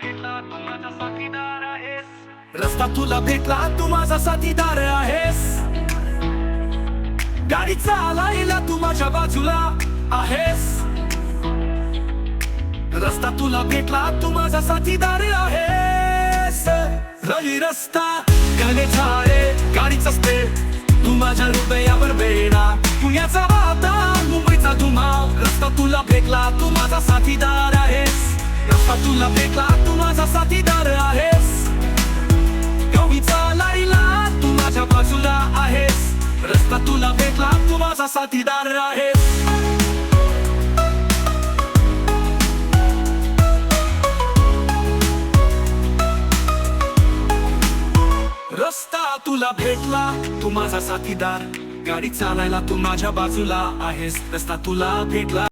भेटला तू माझा साथीदार आहेस. रस्ता तुला भेटला तू माझा साथीदार आहेस. गाडी चालायला तू माझ्या बाजूला आहेस. रस्ता तुला भेटला तू माझा साथीदार आहेस. रवी रस्ता गणे झाडे गाडीचा स्पीड तू माझ्या हृदयावर वेडा. पुण्याचा वाता मुंबईचा धुमाव. रस्ता तुला भेटला तू माझा साथीदार आहेस. रस्ता तुला भेटला तू माझा साथीदार आहेस. गावी चालायला तू माझ्या बाजूला आहेस. रस्ता तुला भेटला तू माझा साथीदार आहेस. रस्ता तुला भेटला तू माझा साथीदार. गाडी चालायला तू माझ्या बाजूला आहेस. रस्ता तुला भेटला